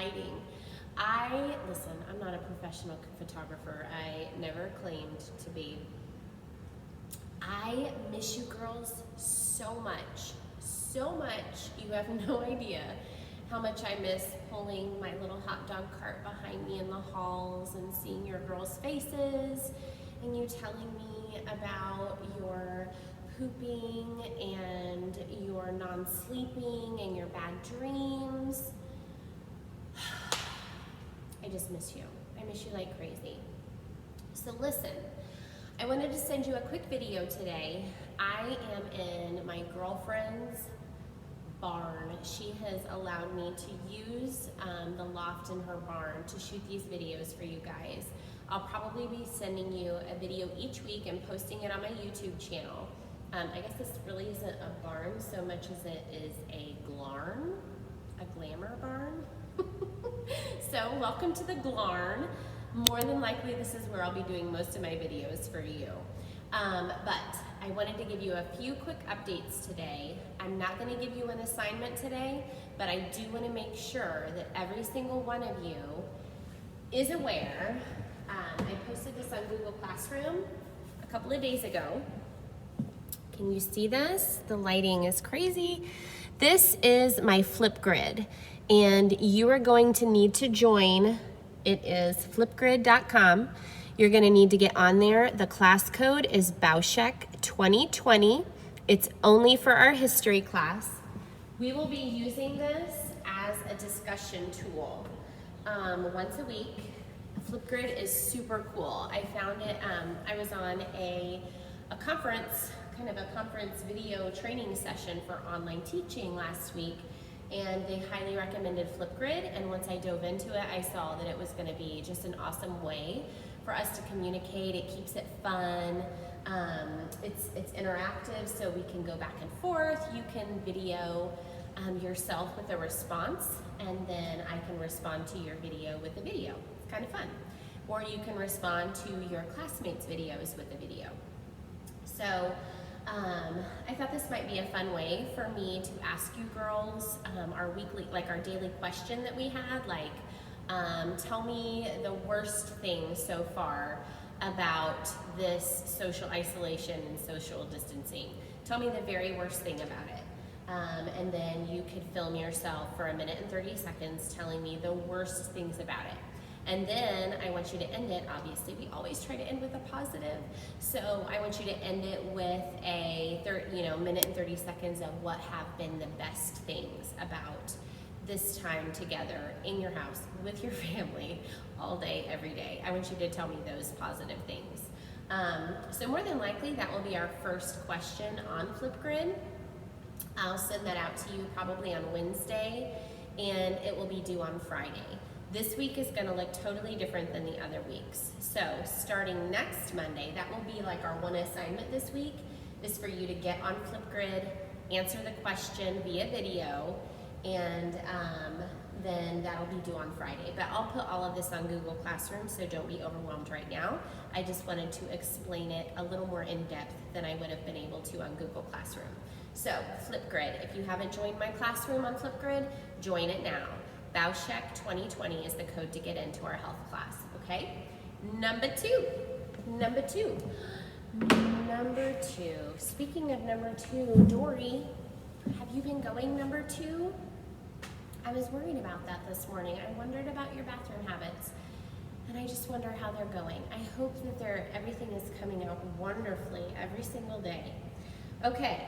lighting. Listen, I'm not a professional photographer. I never claimed to be. I miss you girls so much, so much. You have no idea how much I miss pulling my little hot dog cart behind me in the halls and seeing your girls' faces and you telling me about your pooping and your non-sleeping and your bad dreams. I just miss you. I miss you like crazy. So listen, I wanted to send you a quick video today. I am in my girlfriend's barn. She has allowed me to use the loft in her barn to shoot these videos for you guys. I'll probably be sending you a video each week and posting it on my YouTube channel. I guess this really isn't a barn so much as it is a glarn, a glamour barn. So welcome to the glarn. More than likely this is where I'll be doing most of my videos for you. But I wanted to give you a few quick updates today. I'm not going to give you an assignment today, but I do want to make sure that every single one of you is aware. I posted this on Google Classroom a couple of days ago. Can you see this? The lighting is crazy. This is my Flipgrid, and you are going to need to join. It is flipgrid.com. You're going to need to get on there. The class code is Bauschek 2020. It's only for our history class. We will be using this as a discussion tool once a week. Flipgrid is super cool. I found it, I was on a conference, kind of a conference video training session for online teaching last week, and they highly recommended Flipgrid, and once I dove into it, I saw that it was going to be just an awesome way for us to communicate. It keeps it fun. It's interactive, so we can go back and forth. You can video yourself with a response, and then I can respond to your video with a video. It's kind of fun. Or you can respond to your classmates' videos with a video. So I thought this might be a fun way for me to ask you girls our weekly, like our daily question that we had, like tell me the worst thing so far about this social isolation and social distancing. Tell me the very worst thing about it. And then you could film yourself for 1 minute and 30 seconds telling me the worst things about it. And then I want you to end it, obviously we always try to end with a positive, so I want you to end it with a minute and 30 seconds of what have been the best things about this time together in your house with your family all day, every day. I want you to tell me those positive things. So more than likely that will be our first question on Flipgrid. I'll send that out to you probably on Wednesday, and it will be due on Friday. This week is going to look totally different than the other weeks. So starting next Monday, that will be like our one assignment this week, is for you to get on Flipgrid, answer the question via video, and then that'll be due on Friday. But I'll put all of this on Google Classroom, so don't be overwhelmed right now. I just wanted to explain it a little more in depth than I would have been able to on Google Classroom. So Flipgrid, if you haven't joined my classroom on Flipgrid, join it now. Bauschek 2020 is the code to get into our health class, okay? Number two. Speaking of number two, Dory, have you been going number two? I was worried about that this morning. I wondered about your bathroom habits, and I just wonder how they're going. I hope that everything is coming out wonderfully every single day. Okay,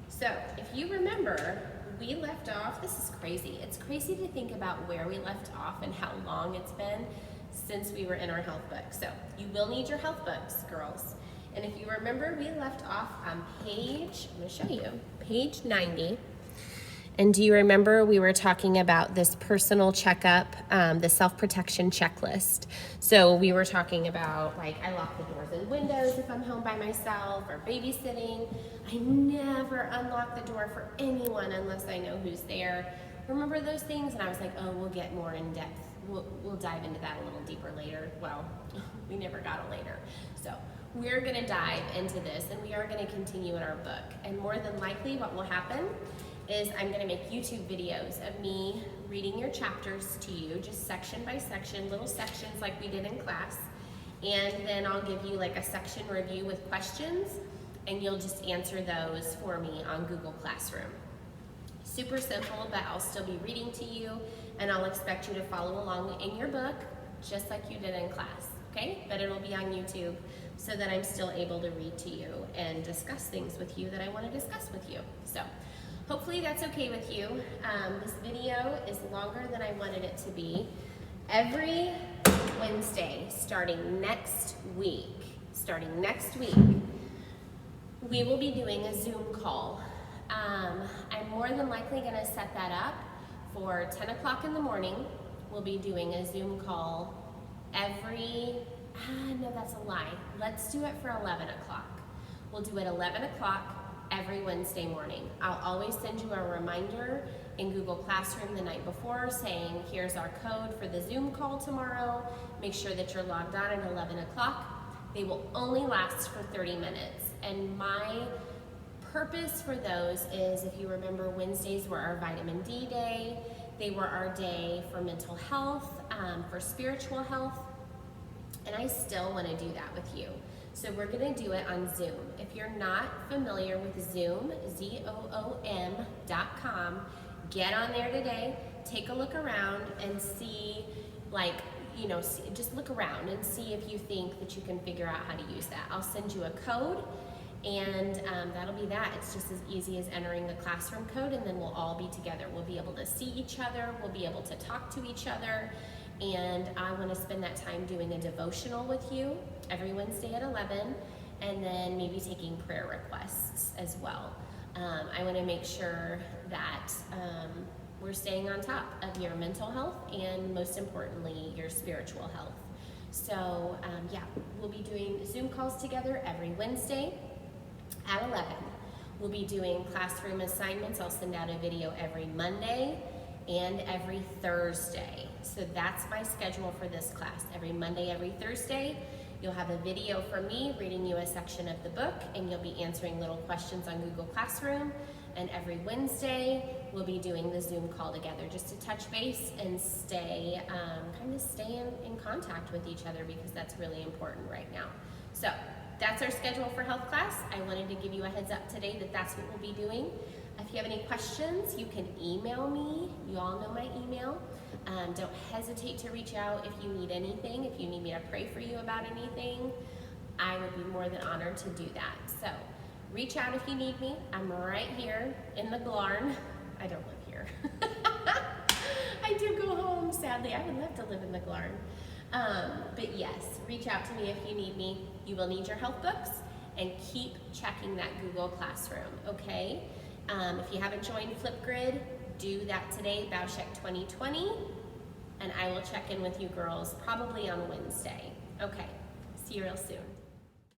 so if you remember, we left off, this is crazy. It's crazy to think about where we left off and how long it's been since we were in our health book. So you will need your health books, girls. And if you remember, we left off on page, I'm gonna show you, page 90. And do you remember we were talking about this personal checkup, the self-protection checklist? So we were talking about, like, I lock the doors and windows if I'm home by myself or babysitting. I never unlock the door for anyone unless I know who's there. Remember those things? And I was like, oh, we'll get more in depth. We'll dive into that a little deeper later. Well, we never got it later. So we're gonna dive into this, and we are gonna continue in our book. And more than likely what will happen is I'm gonna make YouTube videos of me reading your chapters to you, just section by section, little sections like we did in class. And then I'll give you like a section review with questions, and you'll just answer those for me on Google Classroom. Super simple, but I'll still be reading to you, and I'll expect you to follow along in your book, just like you did in class, okay? But it'll be on YouTube so that I'm still able to read to you and discuss things with you that I want to discuss with you. So hopefully that's okay with you. This video is longer than I wanted it to be. Every Wednesday, starting next week, we will be doing a Zoom call. I'm more than likely gonna set that up for 10 o'clock in the morning. We'll be doing a Zoom call no, that's a lie. Let's do it for 11 o'clock. We'll do it 11 o'clock every Wednesday morning. I'll always send you a reminder in Google Classroom the night before saying, here's our code for the Zoom call tomorrow. Make sure that you're logged on at 11 o'clock. They will only last for 30 minutes. And my purpose for those is, if you remember, Wednesdays were our vitamin D day. They were our day for mental health, for spiritual health. And I still want to do that with you. So we're going to do it on Zoom. If you're not familiar with Zoom, ZOOM.com, get on there today, take a look around and see, just look around and see if you think that you can figure out how to use that. I'll send you a code, and that'll be that. It's just as easy as entering the classroom code, and then we'll all be together. We'll be able to see each other, we'll be able to talk to each other, and I want to spend that time doing a devotional with you every Wednesday at 11, and then maybe taking prayer requests as well. I want to make sure that we're staying on top of your mental health and, most importantly, your spiritual health. So we'll be doing Zoom calls together every Wednesday at 11. We'll be doing classroom assignments. I'll send out a video every Monday and every Thursday. So that's my schedule for this class. Every Monday, every Thursday, you'll have a video from me reading you a section of the book, and you'll be answering little questions on Google Classroom. And every Wednesday, we'll be doing the Zoom call together just to touch base and stay in contact with each other, because that's really important right now. So that's our schedule for health class. I wanted to give you a heads up today that that's what we'll be doing. If you have any questions, you can email me. You all know my email. Don't hesitate to reach out if you need anything. If you need me to pray for you about anything, I would be more than honored to do that. So reach out if you need me. I'm right here in the Glarn. I don't live here. I do go home, sadly. I would love to live in the Glarn. But yes, reach out to me if you need me. You will need your health books, and keep checking that Google Classroom, okay? If you haven't joined Flipgrid, do that today, Bauschek 2020, and I will check in with you girls probably on Wednesday. Okay, see you real soon.